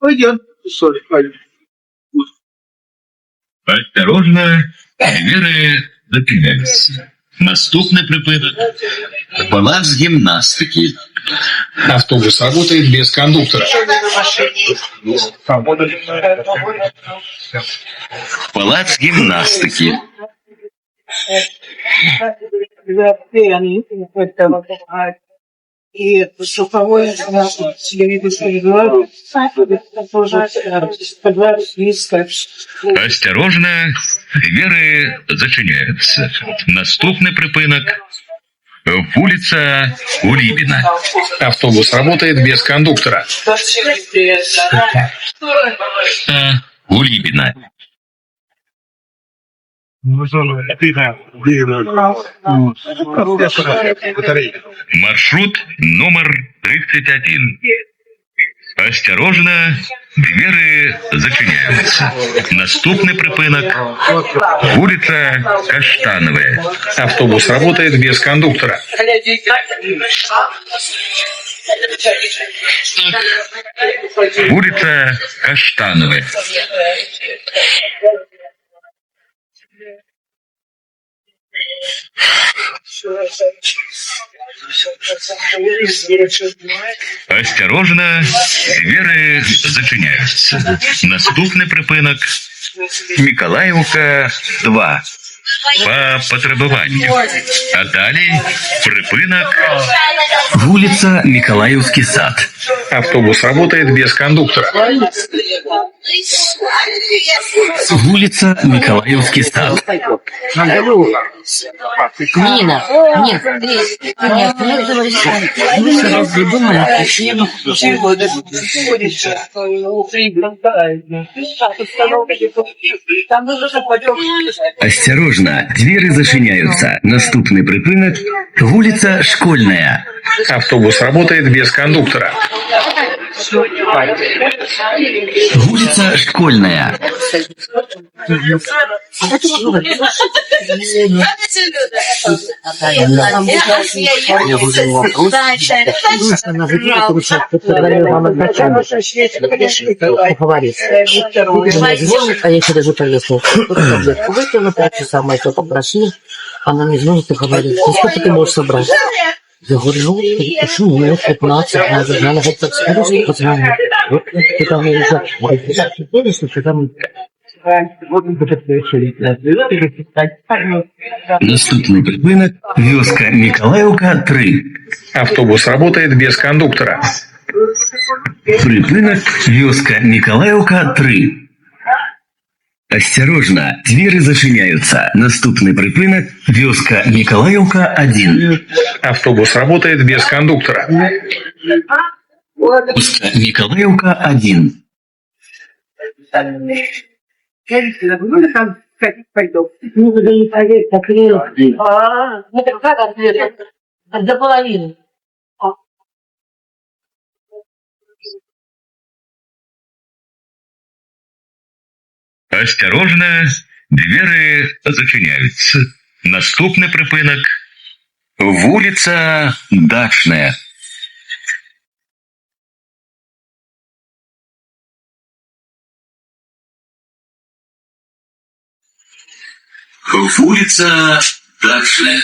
Пойдем. Sorry, пойдем. Осторожно, двери зачиняються. Наступний припинок. Палац гимнастики. Автобус работает без кондуктора. Палац гимнастики. И слуховое Осторожно, двери зачиняються. Наступний припинок. Вулиця Улібіна. Автобус работает без кондуктора. Улібіна. Маршрут номер 31. Осторожно, двери зачиняються. Наступний припинок. Вулиця Каштанова. Автобус работает без кондуктора. Вулиця Каштанова. Осторожно, двери зачиняються. Наступний припинок. Миколаївка 2. По потребуванню. А далі припинок. Вулиця Миколаївський сад. Автобус работает без кондуктора. Вулиця Миколаївський сад. Нина, нет, нет, мы говорили, мы сразу придумали, Осторожно, двери зачиняются. Наступный припинок. Вулиця Школьная. Автобус работает без кондуктора. Вулиця Школьная. я вызвал вопрос, она выпишет, поговорит. А я еще даже повесил. Выпил на 5 часа, Майкл попросил, она мне звонит и говорит, ну сколько ты можешь собрать? Я говорю, ну, почему? Ну, 15, она говорит, так скажи, позвони. Вот, когда мы уже, когда мы Наступний припинок. Вёска Миколаївка 3. Автобус работает без кондуктора. Припинок. Вёска Миколаївка 3. Осторожно, двери зачиняются. Наступный припинок. Вёска Миколаївка 1. Автобус работает без кондуктора. Вёска Миколаївка 1. ну так как ответ? До половины. Осторожно, двери зачиняються. Наступний припинок. Вулиця Дачная. Вулиця Дачная.